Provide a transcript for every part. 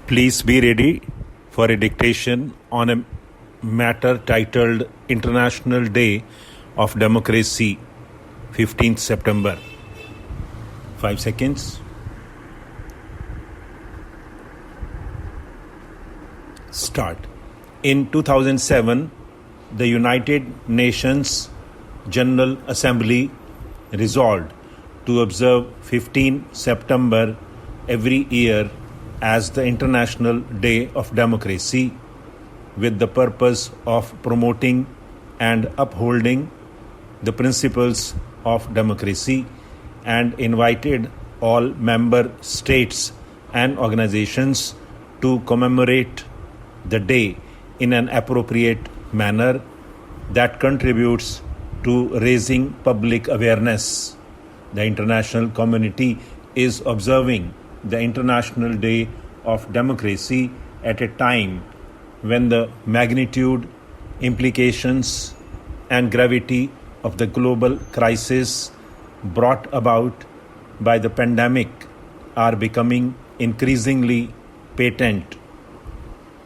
Please be ready for a dictation on a matter titled International Day of Democracy, 15th September. 5 seconds. Start. In 2007, the United Nations General Assembly resolved to observe 15 September every year as the International Day of Democracy with the purpose of promoting and upholding the principles of democracy, and invited all member states and organizations to commemorate the day in an appropriate manner that contributes to raising public awareness. The international community is observing the International Day of Democracy at a time when the magnitude, implications, and gravity of the global crisis brought about by the pandemic are becoming increasingly patent.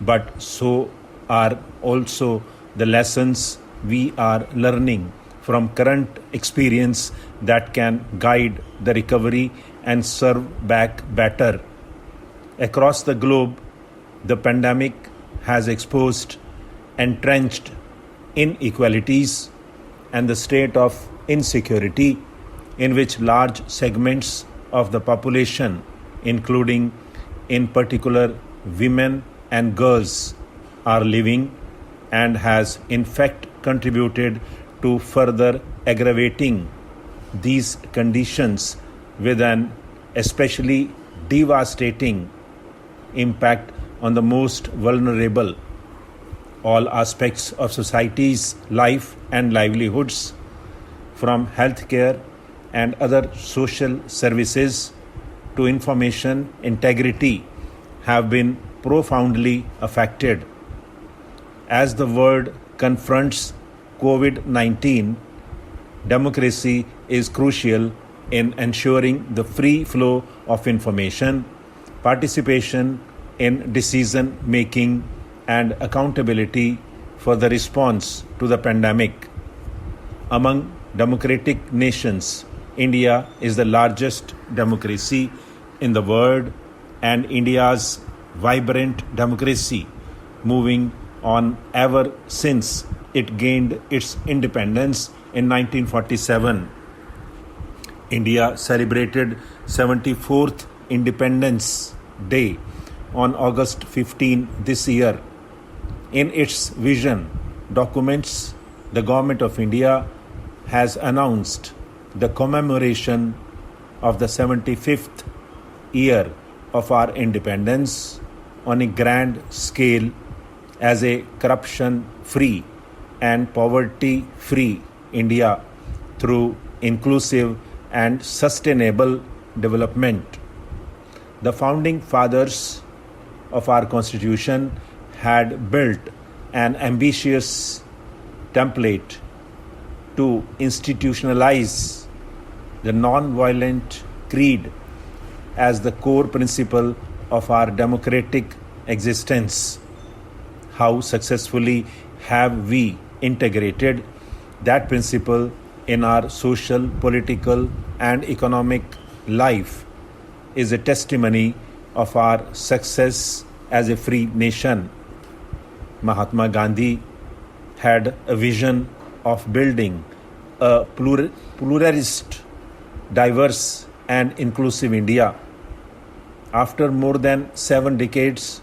But so are also the lessons we are learning from current experience that can guide the recovery and serve back better. Across the globe, the pandemic has exposed entrenched inequalities and the state of insecurity in which large segments of the population, including in particular women and girls, are living, and has in fact contributed to further aggravating these conditions with an especially devastating impact on the most vulnerable. All aspects of society's life and livelihoods, from healthcare and other social services to information integrity, have been profoundly affected. As the world confronts COVID-19, democracy is crucial in ensuring the free flow of information, participation in decision making, and accountability for the response to the pandemic. Among democratic nations, India is the largest democracy in the world, and India's vibrant democracy moving on ever since it gained its independence in 1947. India celebrated 74th Independence Day on August 15 this year. In its vision documents, the Government of India has announced the commemoration of the 75th year of our independence on a grand scale as a corruption-free and poverty-free India through inclusive and sustainable development. The founding fathers of our Constitution had built an ambitious template to institutionalize the non-violent creed as the core principle of our democratic existence. How successfully have we integrated that principle in our social, political, and economic life is a testimony of our success as a free nation. Mahatma Gandhi had a vision of building a pluralist, diverse, and inclusive India. After more than 7 decades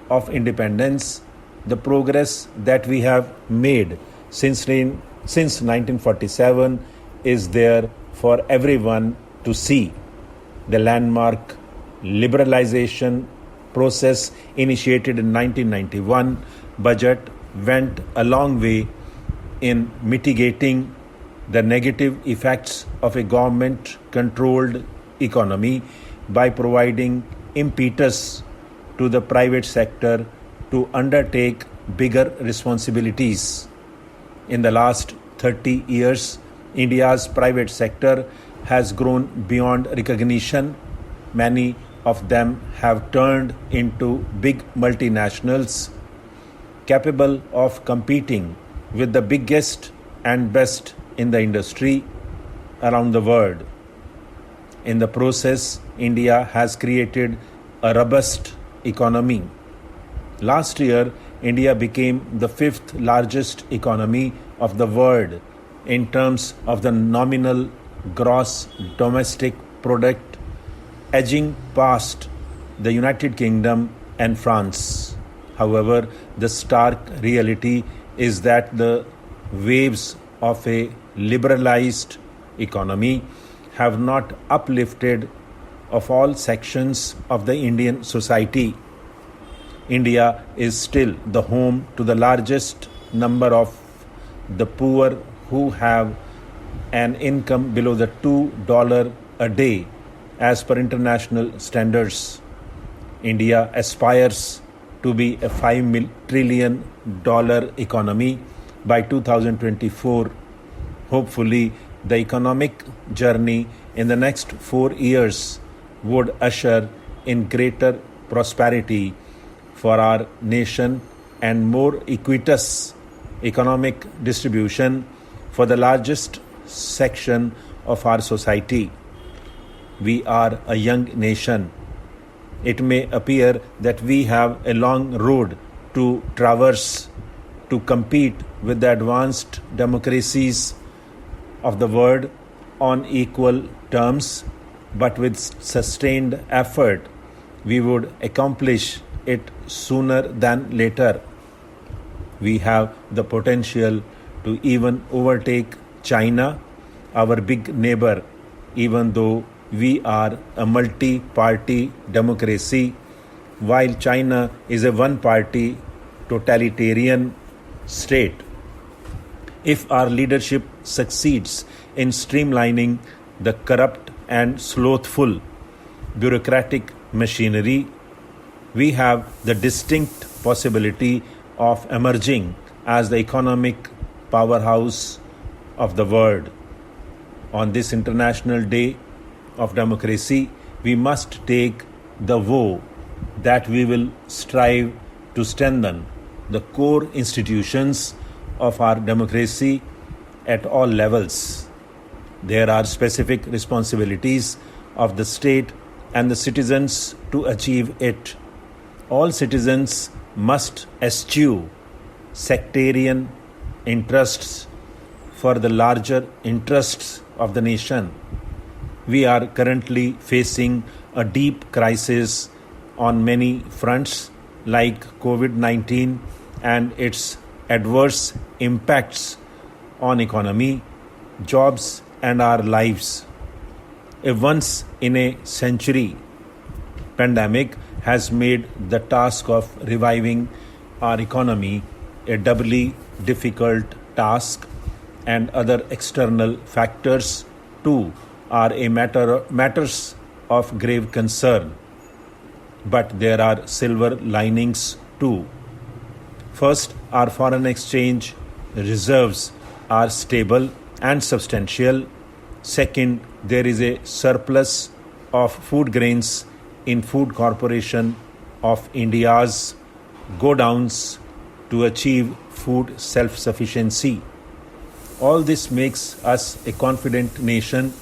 of independence, the progress that we have made since 1947 is there for everyone to see. The landmark liberalization process initiated in 1991 budget went a long way in mitigating the negative effects of a government-controlled economy by providing impetus to the private sector to undertake bigger responsibilities. In the last 30 years, India's private sector has grown beyond recognition. Many of them have turned into big multinationals capable of competing with the biggest and best in the industry around the world. In the process, India has created a robust economy. Last year, India became the fifth largest economy of the world in terms of the nominal gross domestic product, edging past the United Kingdom and France. However, the stark reality is that the waves of a liberalized economy have not uplifted of all sections of the Indian society. India is still the home to the largest number of the poor who have an income below the $2 a day as per international standards. India aspires to be a $5 trillion economy by 2024. Hopefully, the economic journey in the next 4 years would usher in greater prosperity for our nation and more equitous economic distribution for the largest section of our society. We are a young nation. It may appear that we have a long road to traverse to compete with the advanced democracies of the world on equal terms, but with sustained effort, we would accomplish it sooner than later. We have the potential to even overtake China, our big neighbor, even though we are a multi-party democracy, while China is a one-party totalitarian state. If our leadership succeeds in streamlining the corrupt and slothful bureaucratic machinery, we have the distinct possibility of emerging as the economic powerhouse of the world. On this International Day of Democracy, we must take the vow that we will strive to strengthen the core institutions of our democracy at all levels. There are specific responsibilities of the state and the citizens to achieve it. All citizens must eschew sectarian interests for the larger interests of the nation. We are currently facing a deep crisis on many fronts like COVID-19 and its adverse impacts on economy, jobs and our lives. A once-in-a-century pandemic has made the task of reviving our economy a doubly difficult task, and other external factors too are matters of grave concern. But there are silver linings too. First, our foreign exchange reserves are stable and substantial. Second, there is a surplus of food grains in Food Corporation of India's godowns to achieve food self-sufficiency. All this makes us a confident nation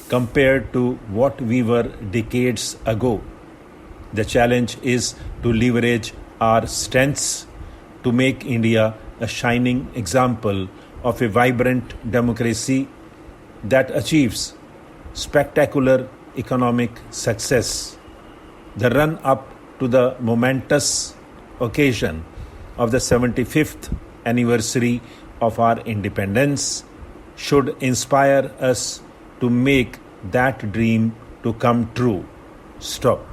compared to what we were decades ago. The challenge is to leverage our strengths to make India a shining example of a vibrant democracy that achieves spectacular economic success. The run-up to the momentous occasion of the 75th anniversary of our independence should inspire us to make that dream to come true. Stop.